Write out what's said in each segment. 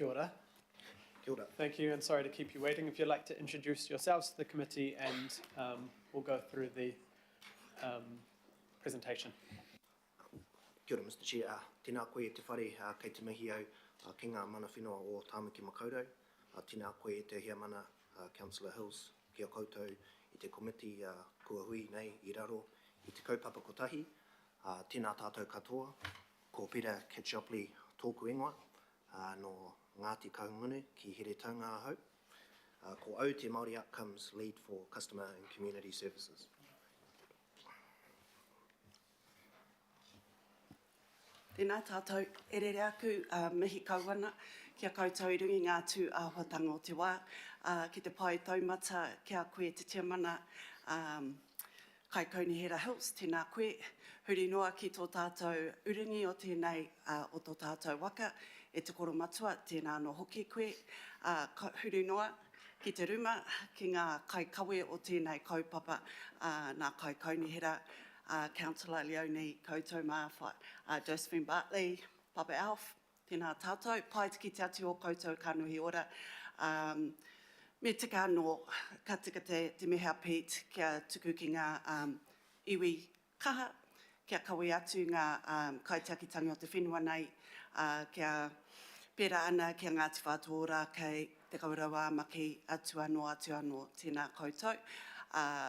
Kia ora. Kia ora. Thank you, and sorry to keep you waiting. If you'd like to introduce yourselves to the committee, and we'll go through the presentation. Kia ora, Mr. Chair. Tēnā koe te whare kei te mihi au ki ngā mana whenua o Tāmaki Makaurau. Tēnā koe te hea mana Councillor Hills kia koutou I te komiti kua hui nei I raro I te kaupapa kotahi. Tēnā tātou katoa, ko Peter Ketchopley tōku ingoa no Ngāti Kaungunu ki here taunga hau. Ko au te Māori Outcomes Lead for Customer and Community Services. Tēnā tātou, e rere aku mihi kauana, kia koutou I rungi ngā tū āhuatanga o te wā, ki te pai taumata kia koe te tiamana kai Kaunihera Hills, tēnā koe, huri noa ki tō tātou urungi o tēnei o tō tātou waka, e te koro matua, tēnā no hoki koe, huri noa ki te ruma, ki ngā kai kawe o tēnei kaupapa, nā kai Kaunihera, Councillor Leone, koutou māwha, Josephine Bartley, Papa Alf, tēnā tātou, pai tiki te atu o koutou kanuhi ora. Me te kā no ka tika te mehea Pete, kia tuku ki ngā iwi kaha, kia kawe atu ngā kaitiakitangi o te whenua nei, kia pera ana kia Ngāti Whātua kei te kaurawa maki atu anō, tēnā koutou.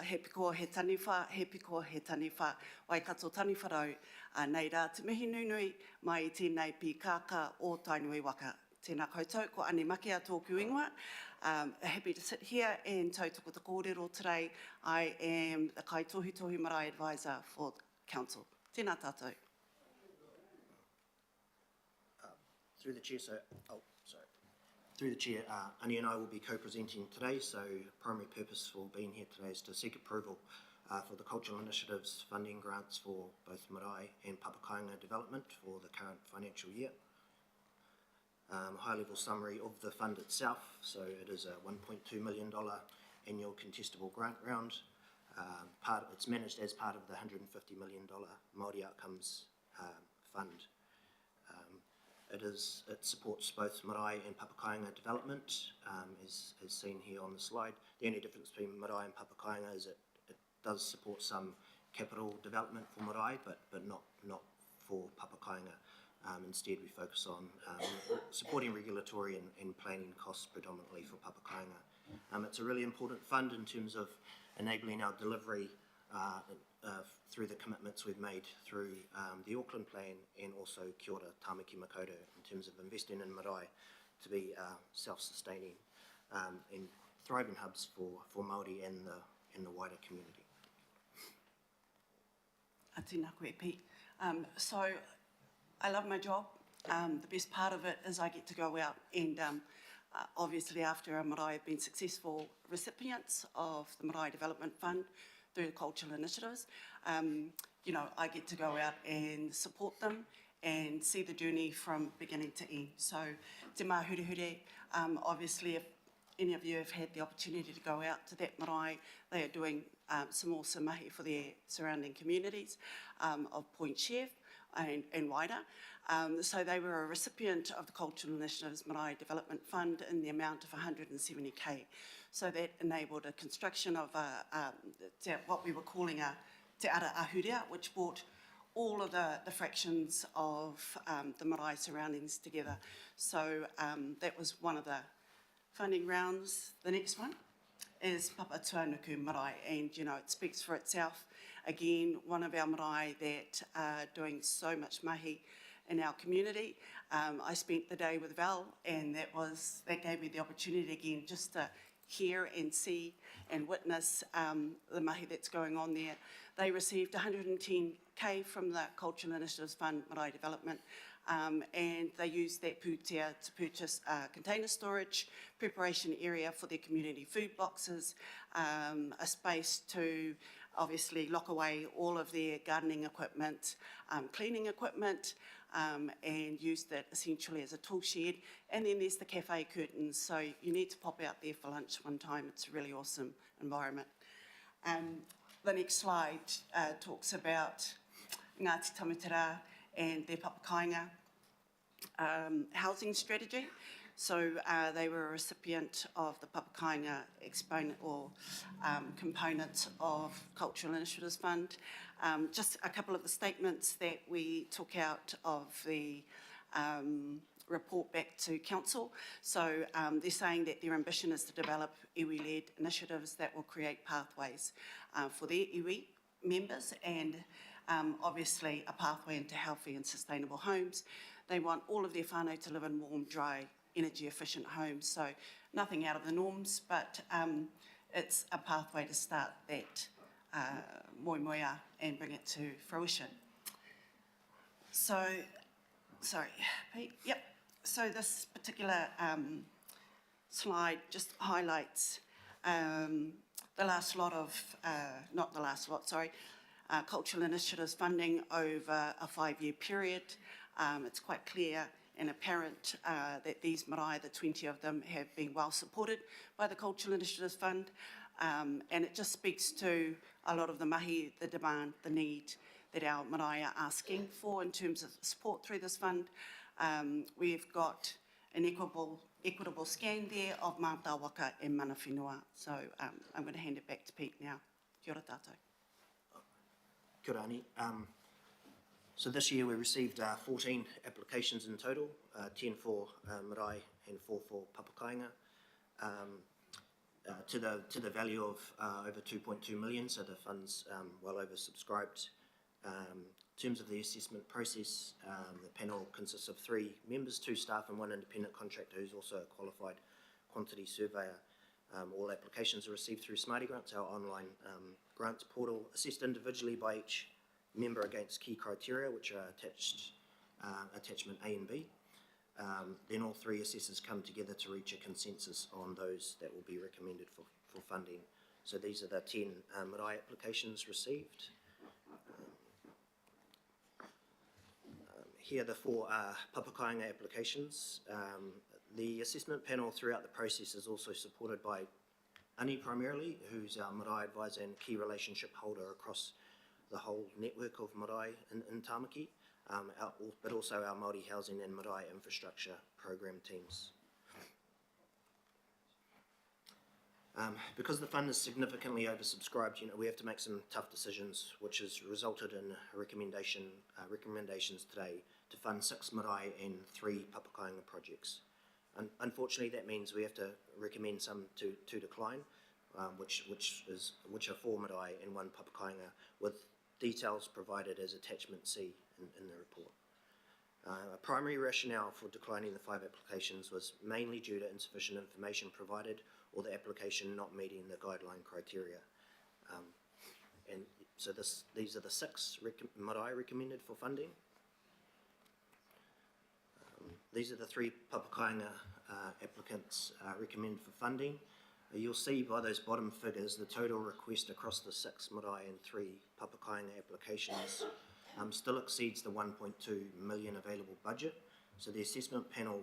He piko he taniwha, wai kato taniwharau, nei rā te mihi nunui mai I tēnei pi kāka o tainui waka. Tēnā koutou, ko ane maki a tōku ingoa. Happy to sit here and tautoko te kōrero today. I am the Kai Tohu Marae Advisor for the Council. Tēnā tātou. Through the chair, Through the chair, Annie and I will be co-presenting today, so primary purpose for being here today is to seek approval for the cultural initiatives funding grants for both marae and papakainga development for the current financial year. High-level summary of the fund itself, so it is a $1.2 million annual contestable grant round. It's managed as part of the $150 million Māori Outcomes Fund. It supports both marae and papakainga development, as seen here on the slide. The only difference between marae and papakainga is it does support some capital development for marae, but not for papakainga. Instead, we focus on supporting regulatory and planning costs predominantly for papakainga. It's a really important fund in terms of enabling our delivery through the commitments we've made through the Auckland plan and also Kia ora Tāmaki Makaurau in terms of investing in marae to be self-sustaining and thriving hubs for Māori and the wider community. Tēnā koe, Pete. So, I love my job. The best part of it is I get to go out and obviously after our marae have been successful recipients of the Marae Development Fund through the cultural initiatives, I get to go out and support them and see the journey from beginning to end. So, te mahurehure, obviously if any of you have had the opportunity to go out to that marae, they are doing some awesome mahi for their surrounding communities of Point Chef and wider. So they were a recipient of the Cultural Initiatives Marae Development Fund in the amount of 170K. So that enabled a construction of what we were calling a te ara ahurea, which brought all of the fractions of the marae surroundings together. So that was one of the funding rounds. The next one is Papa Tuanuku Marae, and it speaks for itself. Again, one of our marae that are doing so much mahi in our community. I spent the day with Val, and that gave me the opportunity again just to hear and see and witness the mahi that's going on there. They received 110K from the Cultural Initiatives Fund Marae Development, and they used that pūtea to purchase container storage, preparation area for their community food boxes, a space to obviously lock away all of their gardening equipment, cleaning equipment, and used that essentially as a tool shed. And then there's the cafe curtains, so you need to pop out there for lunch one time. It's a really awesome environment. The next slide talks about Ngāti Tamatera and their papakainga housing strategy. So they were a recipient of the Papakainga exponent or component of Cultural Initiatives Fund. Just a couple of the statements that we took out of the report back to council. So they're saying that their ambition is to develop iwi-led initiatives that will create pathways for their iwi members and obviously a pathway into healthy and sustainable homes. They want all of their whānau to live in warm, dry, energy efficient homes. So nothing out of the norms, but it's a pathway to start that moemoeā and bring it to fruition. So, sorry, Pete, yep. So this particular slide just highlights the last lot of, not the last lot, sorry, cultural initiatives funding over a 5-year period. It's quite clear and apparent that these marae, the 20 of them, have been well supported by the Cultural Initiatives Fund, and it just speaks to a lot of the mahi, the demand, the need that our marae are asking for in terms of support through this fund. We've got an equitable scan there of Mātā Waka and Mana Whenua. So I'm going to hand it back to Pete now. Kia ora tātou. Kia ora, Ani. So this year we received 14 applications in total, 10 for marae and 4 for Papakainga, to the value of over 2.2 million, so the fund's well oversubscribed. In terms of the assessment process, the panel consists of 3 members, 2 staff and 1 independent contractor who's also a qualified quantity surveyor. All applications are received through Smarty Grants, our online grants portal, assessed individually by each member against key criteria, which are attached, attachment A and B. Then all 3 assessors come together to reach a consensus on those that will be recommended for funding. So these are the 10 marae applications received. Here are the 4 Papakainga applications. The assessment panel throughout the process is also supported by Ani primarily, who's our marae advisor and key relationship holder across the whole network of marae in Tāmaki, but also our Māori housing and marae infrastructure program teams. Because the fund is significantly oversubscribed, we have to make some tough decisions, which has resulted in recommendations today to fund 6 marae and 3 Papakainga projects. Unfortunately, that means we have to recommend some to decline, which are 4 marae and 1 Papakainga, with details provided as attachment C in the report. A primary rationale for declining the 5 applications was mainly due to insufficient information provided or the application not meeting the guideline criteria. And so these are the 6 marae recommended for funding. These are the 3 Papakainga applicants recommended for funding. You'll see by those bottom figures the total request across the 6 marae and 3 Papakainga applications still exceeds the 1.2 million available budget. So the assessment panel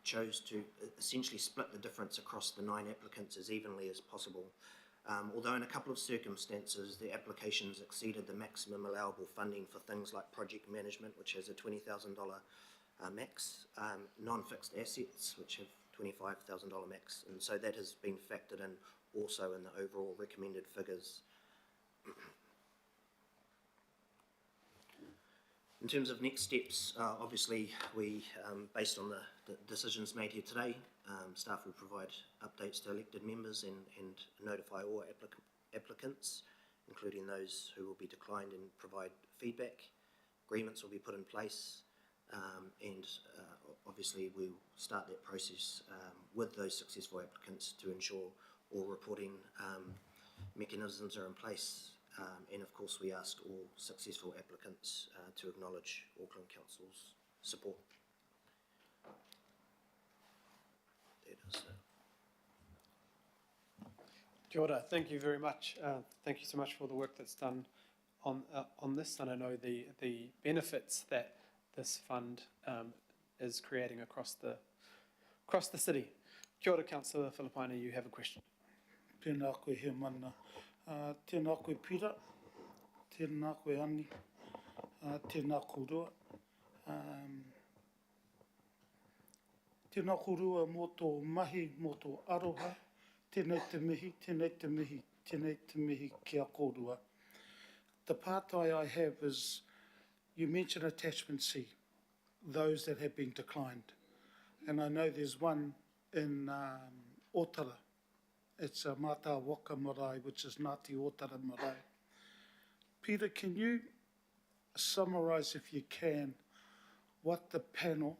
chose to essentially split the difference across the 9 applicants as evenly as possible. Although in a couple of circumstances the applications exceeded the maximum allowable funding for things like project management, which has a $20,000 max, non-fixed assets, which have $25,000 max, and so that has been factored in also in the overall recommended figures. In terms of next steps, obviously we, based on the decisions made here today, staff will provide updates to elected members and notify all applicants, including those who will be declined, and provide feedback. Agreements will be put in place, and obviously we'll start that process with those successful applicants to ensure all reporting mechanisms are in place. And of course we ask all successful applicants to acknowledge Auckland Council's support. That is Kia ora, thank you very much. Thank you so much for the work that's done on this, and I know the benefits that this fund is creating across the city. Kia ora, Councillor Filipaina, you have a question. Tēnā koe he mana. Tēnā koe Pira, tēnā koe Ani, tēnā koe Roa. Tēnā korua mō tō mahi, mō tō aroha, tēnei te mihi, tēnei te mihi, tēnei te mihi kia korua. The pātai I have is, you mentioned attachment C, those that have been declined. And I know there's one in Otara. It's a Mata Waka Marae, which is Ngāti Otara Marae. Peter, can you summarise, if you can, what the panel,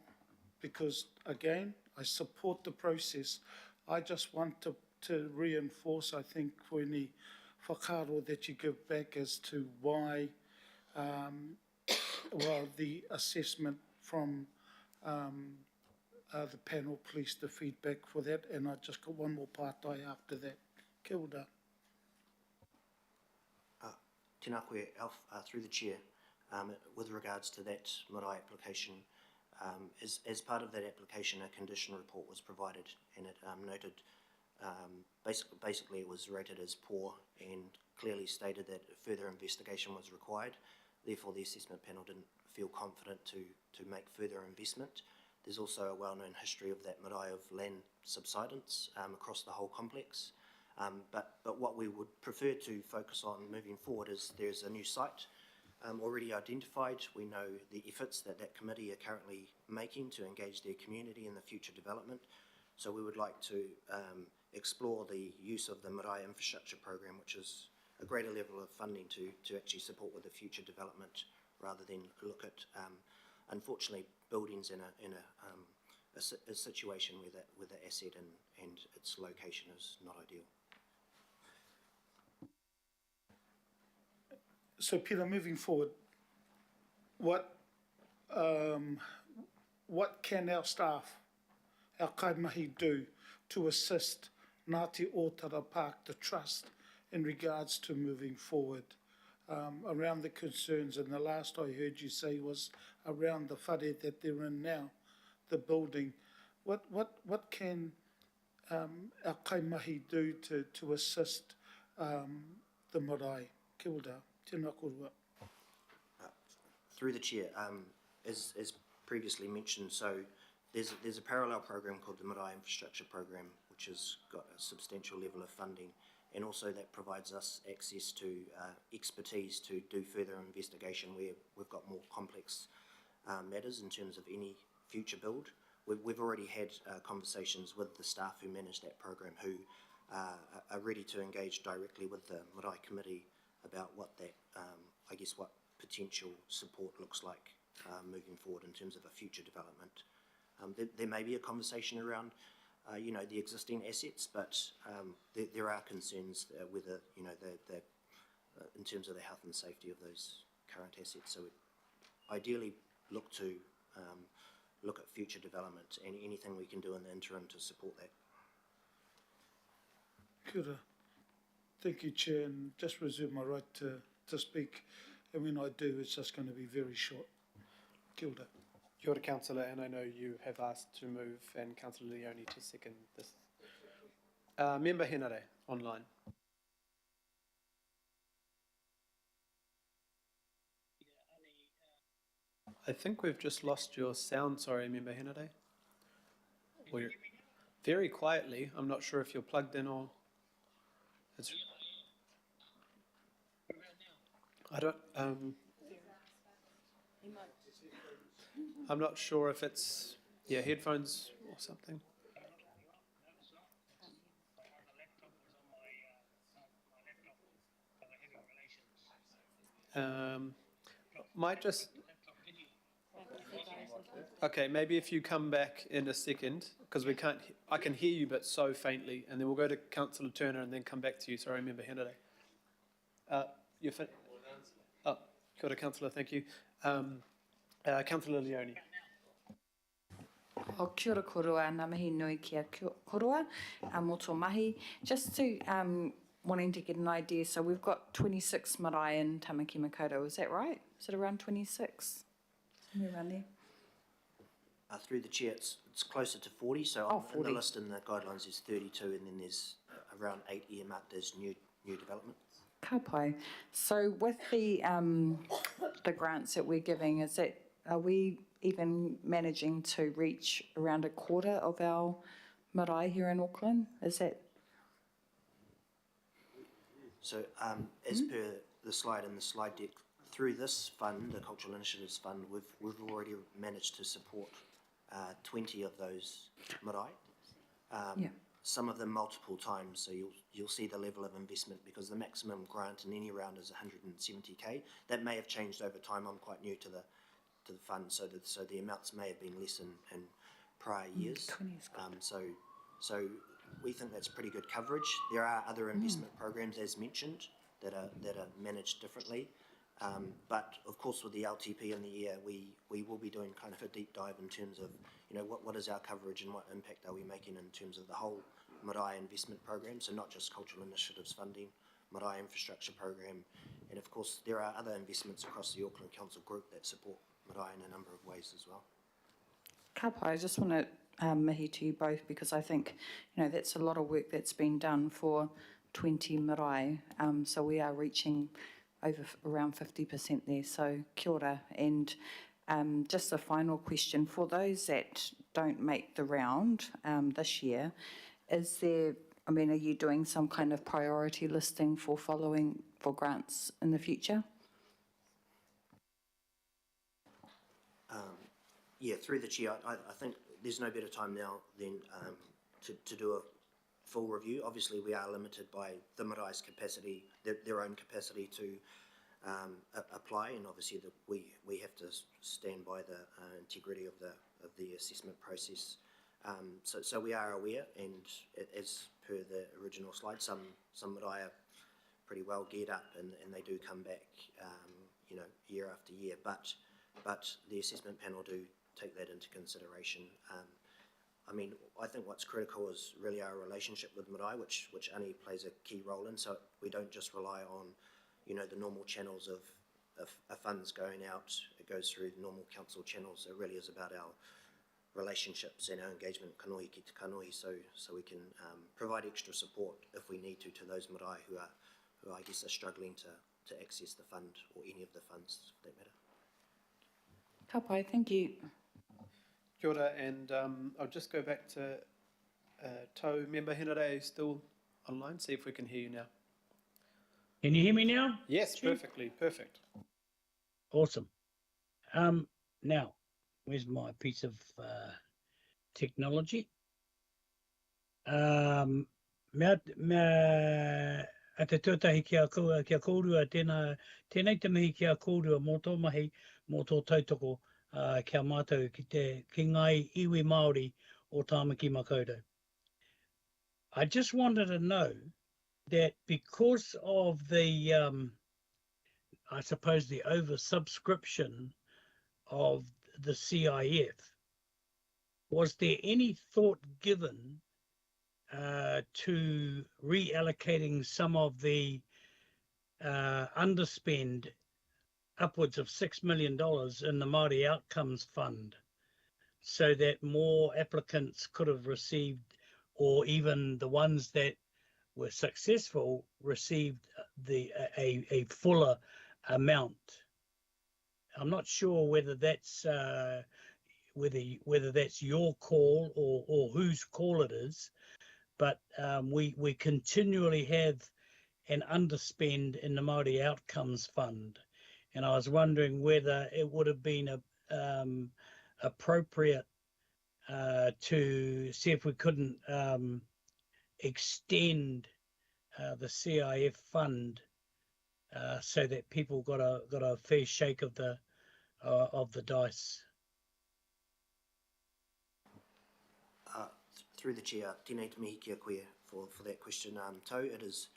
because again, I support the process. I just want to reinforce, I think, for any whakaaro that you give back as to why, well, the assessment from the panel, please, the feedback for that. And I just got one more pātai after that. Kia ora. Tēnā koe, Alf, through the chair, with regards to that marae application, as part of that application, a condition report was provided, and it noted, basically it was rated as poor and clearly stated that further investigation was required. Therefore, the assessment panel didn't feel confident to make further investment. There's also a well-known history of that marae of land subsidence across the whole complex. But what we would prefer to focus on moving forward is there's a new site already identified. We know the efforts that that committee are currently making to engage their community in the future development. So we would like to explore the use of the marae infrastructure program, which is a greater level of funding to actually support with the future development, rather than look at, unfortunately, buildings in a situation where the asset and its location is not ideal. So, Peter, moving forward, what can our staff, our kaimahi, do to assist Ngāti Otara Park, the Trust, in regards to moving forward around the concerns? And the last I heard you say was around the whare that they're in now, the building. What can our kaimahi do to assist the marae? Kia ora. Tēnā korua. Through the chair, as previously mentioned, so there's a parallel program called the Marae Infrastructure Program, which has got a substantial level of funding, and also that provides us access to expertise to do further investigation where we've got more complex matters in terms of any future build. We've already had conversations with the staff who manage that program, who are ready to engage directly with the Marae Committee about what that, I guess, what potential support looks like moving forward in terms of a future development. There may be a conversation around, the existing assets, but there are concerns whether, in terms of the health and safety of those current assets. So we ideally look at future development and anything we can do in the interim to support that. Kia ora. Thank you, Chair, and just reserve my right to speak. And when I do, it's just going to be very short. Kia ora. Kia ora, Councillor, and I know you have asked to move, and Councillor Leone to second this. Member Henare, online. I think we've just lost your sound, sorry, Member Henare. We're very quietly. I'm not sure if you're plugged in or... It's... I don't... I'm not sure if it's, headphones or something. Might just... Okay, maybe if you come back in a second, because we can't, I can hear you but so faintly, and then we'll go to Councillor Turner and then come back to you. Sorry, Member Henare. You're fin- Oh, kia ora, Councillor, thank you. Councillor Leone. O kia ora korua, ngā mihi nui kia korua, mō tō mahi. Just to, wanting to get an idea, so we've got 26 marae in Tamaki Makaurau, is that right? Is it around 26? Somewhere around there? Through the chair, it's closer to 40, so Oh, 40. in the list in the guidelines there's 32, and then there's around 8 earmarked as new developments. Ka pai. So with the grants that we're giving, is that are we even managing to reach around a quarter of our marae here in Auckland? Is that, So as per the slide in the slide deck, through this fund, the Cultural Initiatives Fund, we've already managed to support 20 of those marae. yeah, Some of them multiple times, so you'll see the level of investment, because the maximum grant in any round is 170k. That may have changed over time. I'm quite new to the fund, so the amounts may have been less in prior years. 20 is good. So we think that's pretty good coverage. There are other investment programs, as mentioned, that are managed differently. But of course, with the LTP in the year, we will be doing kind of a deep dive in terms of, you know, what is our coverage and what impact are we making in terms of the whole marae investment program. So not just cultural initiatives funding, marae infrastructure program, and of course there are other investments across the Auckland Council group that support marae in a number of ways as well. Kapa, I just want to mihi to you both, because I think, you know, that's a lot of work that's been done for 20 marae. So we are reaching over around 50% there. So kia ora. And just a final question, for those that don't make the round this year, is there, I mean, are you doing some kind of priority listing for grants in the future? Yeah, through the chair, I think there's no better time now than to do a full review. Obviously, we are limited by the marae's capacity, their own capacity to apply, and obviously we have to stand by the integrity of the assessment process. So we are aware, and as per the original slide, some marae are pretty well geared up, and they do come back, you know, year after year. But the assessment panel do take that into consideration. I mean, I think what's critical is really our relationship with marae, which Ani plays a key role in. So we don't just rely on, you know, the normal channels of funds going out. It goes through the normal council channels. It really is about our relationships and our engagement kanohi ki te kanohi, so we can provide extra support if we need to those marae who I guess are struggling to access the fund, or any of the funds for that matter. Ka pai, thank you. Kia ora, and I'll just go back to Tau. Member Henare, still online? See if we can hear you now. Can you hear me now? Yes, Chief? perfectly, perfect. Awesome. Now, where's my piece of technology? Mea a te tuatahi kia kōrua tēnei te mihi kia kōrua mō tō mahi mō tō tautoko kia mātou ki ngai iwi Māori o Tāmaki Makaurau. I just wanted to know that because of the, I suppose, the oversubscription of the CIF, was there any thought given to reallocating some of the underspend upwards of $6 million in the Māori Outcomes Fund, so that more applicants could have received, or even the ones that were successful received a fuller amount? I'm not sure whether that's whether that's your call or whose call it is, but we continually have an underspend in the Māori Outcomes Fund, and I was wondering whether it would have been appropriate to see if we couldn't extend the CIF fund so that people got a fair shake of the dice. Through the chair, tēnei te mihi kia koe for that question. Tau, it is,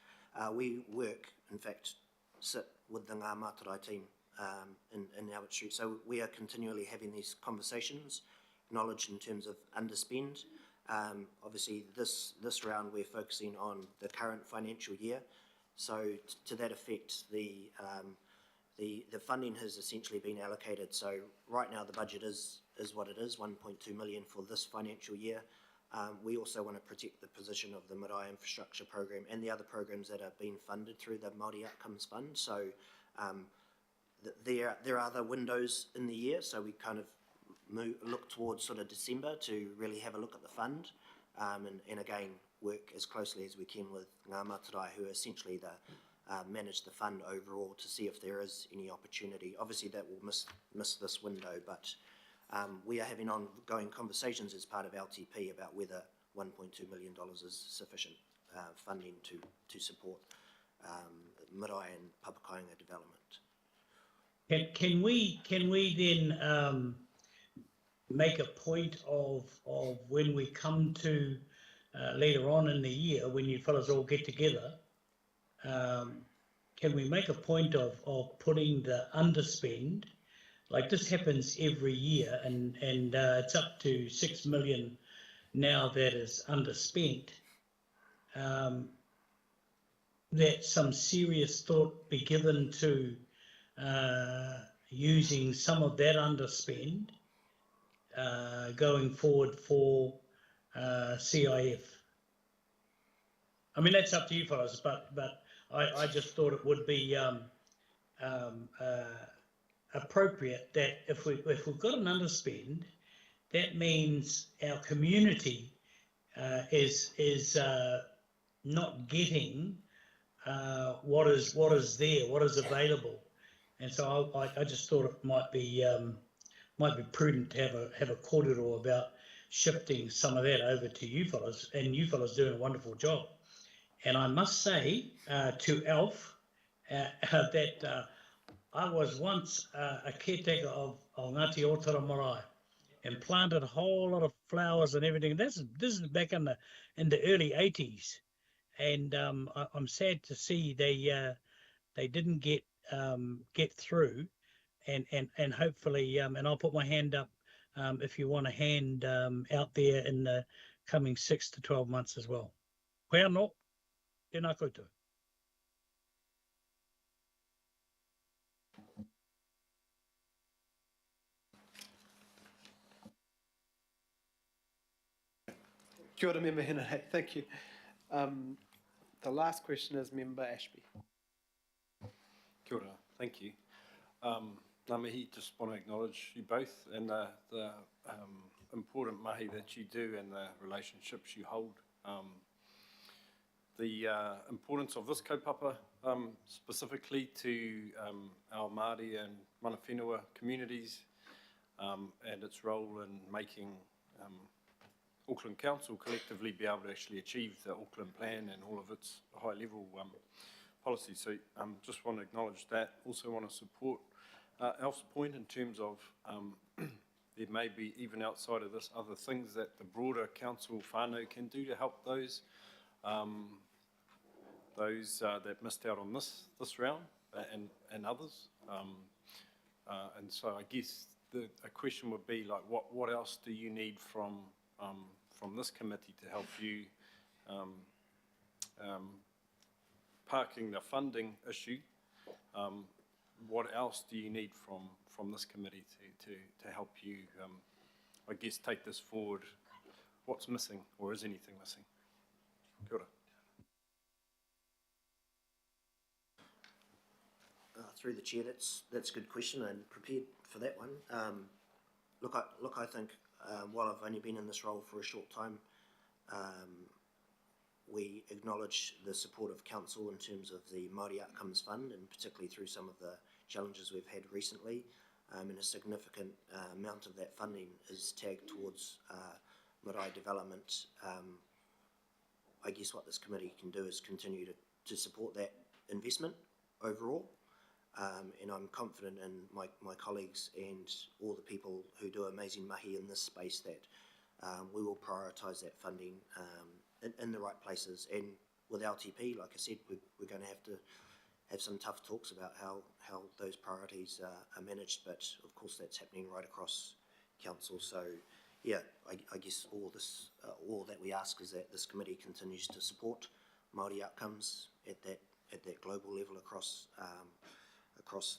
we work, in fact, sit with the Ngā Mātarai team in our street. So we are continually having these conversations, knowledge in terms of underspend. Obviously, this round we're focusing on the current financial year. So to that effect, the funding has essentially been allocated. So right now the budget is what it is, 1.2 million for this financial year. We also want to protect the position of the marae infrastructure program and the other programs that are being funded through the Māori Outcomes Fund. So there are other windows in the year, so we kind of look towards sort of December to really have a look at the fund, and again work as closely as we can with ngā matarai who essentially manage the fund overall to see if there is any opportunity. Obviously that will miss this window, but we are having ongoing conversations as part of LTP about whether $1.2 million is sufficient funding to support marae and papakainga development. Can we then make a point of when we come to later on in the year, when you fellas all get together, can we make a point of putting the underspend, like this happens every year, and it's up to 6 million now that is underspent, that some serious thought be given to using some of that underspend going forward for CIF. I mean, that's up to you fellas, but I just thought it would be appropriate that if we've got an underspend, that means our community is not getting what is there, what is available, and so I just thought it might be prudent to have a kōrero about shifting some of that over to you fellas, and you fellas doing a wonderful job. And I must say to Alf that I was once a caretaker of Ngāti Otara Marae and planted a whole lot of flowers and everything. This is back in the early 80s, and I'm sad to see they didn't get through, and hopefully and I'll put my hand up if you want a hand out there in the coming 6 to 12 months as well. Where no, tēnā koutou. Kia ora, Member Henare, thank you. The last question is Member Ashby. Kia ora, thank you. Ngā mihi, just want to acknowledge you both and the important mahi that you do and the relationships you hold. The importance of this kaupapa, specifically to our Māori and mana whenua communities, and its role in making Auckland Council collectively be able to actually achieve the Auckland Plan and all of its high-level policies. So just want to acknowledge that. Also want to support Alf's point in terms of there may be, even outside of this, other things that the broader council whānau can do to help those that missed out on this round and others. And so I guess a question would be like, what else do you need from this committee to help you parking the funding issue? What else do you need from this committee to help you, I guess, take this forward? What's missing, or is anything missing? Kia ora. Through the chair, that's a good question, and prepared for that one. Look, I think while I've only been in this role for a short time, we acknowledge the support of council in terms of the Māori Outcomes Fund, and particularly through some of the challenges we've had recently, and a significant amount of that funding is tagged towards marae development. I guess what this committee can do is continue to support that investment overall, and I'm confident in my colleagues and all the people who do amazing mahi in this space that we will prioritise that funding in the right places. And with LTP, like I said, we're going to have some tough talks about how those priorities are managed, but of course that's happening right across council. So yeah, I guess all that we ask is that this committee continues to support Māori outcomes at that global level across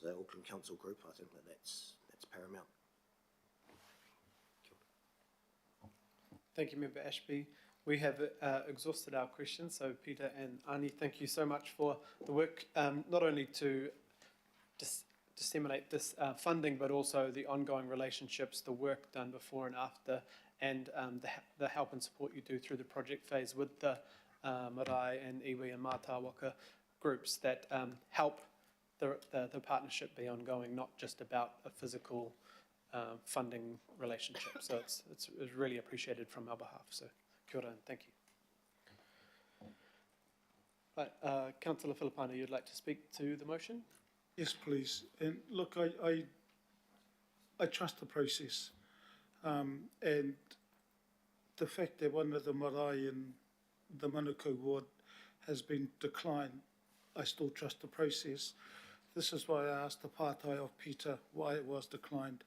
the Auckland Council group. I think that's paramount. Thank you, Member Ashby. We have exhausted our questions, so Peter and Ani, thank you so much for the work, not only to disseminate this funding, but also the ongoing relationships, the work done before and after, and the help and support you do through the project phase with the marae and iwi and mātāwaka groups that help the partnership be ongoing, not just about a physical funding relationship. So it's really appreciated from our behalf. So kia ora and thank you. Right, Councillor Filipano, you'd like to speak to the motion? Yes, please. And look, I trust the process. And the fact that one of the marae in the Manukau ward has been declined, I still trust the process. This is why I asked the pātai of Peter why it was declined.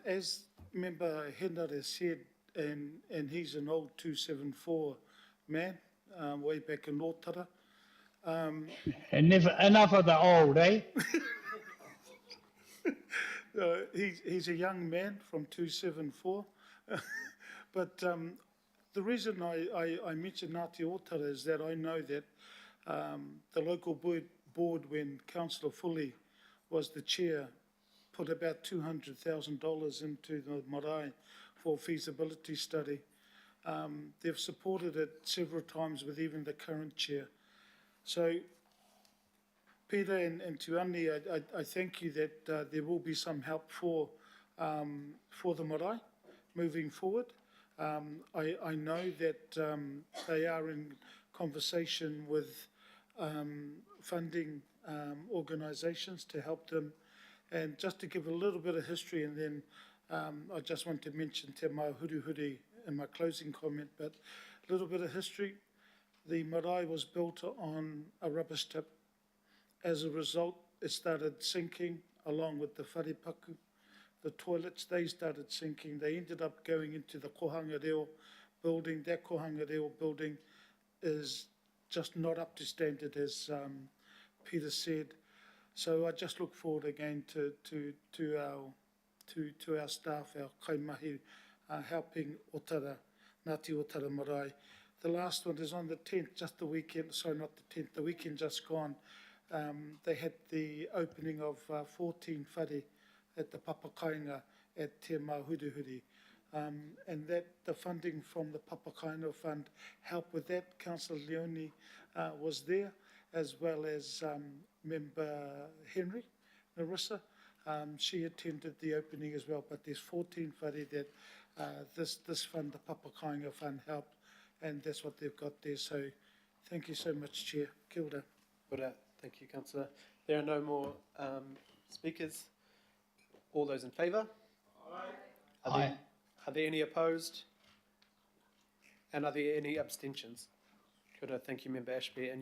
As Member Henare said, and he's an old 274 man, way back in Otara. And never, enough of the old, eh? He's a young man from 274. But the reason I mention Ngāti Otara is that I know that the local board, when Councillor Fully was the chair, put about $200,000 into the marae for feasibility study. They've supported it several times with even the current chair. So, Peter and Tuani, I thank you that there will be some help for the marae moving forward. I know that they are in conversation with funding organisations to help them. And just to give a little bit of history, and then I just want to mention Te Māhurihuri in my closing comment, but a little bit of history. The marae was built on a rubbish tip. As a result, it started sinking along with the wharepaku. The toilets, they started sinking. They ended up going into the Kohanga Reo building. That Kohanga Reo building is just not up to standard, as Peter said. So I just look forward again to our staff, our kaimahi, helping Otara, Ngāti Otara marae. The last one is on the 10th, just the weekend, sorry, not the 10th, the weekend just gone. They had the opening of 14 whare at the Papakainga at Te Māhurihuri. And that the funding from the Papakainga Fund helped with that. Councillor Leone was there, as well as Member Henry, Narissa. She attended the opening as well, but there's 14 whare that this fund, the Papakainga Fund, helped. And that's what they've got there. So thank you so much, Chair. Kia ora. Kia ora. Thank you, Councillor. There are no more speakers. All those in favour? Aye. Are there any opposed? And are there any abstentions? Kia ora. Thank you, Member Ashby. And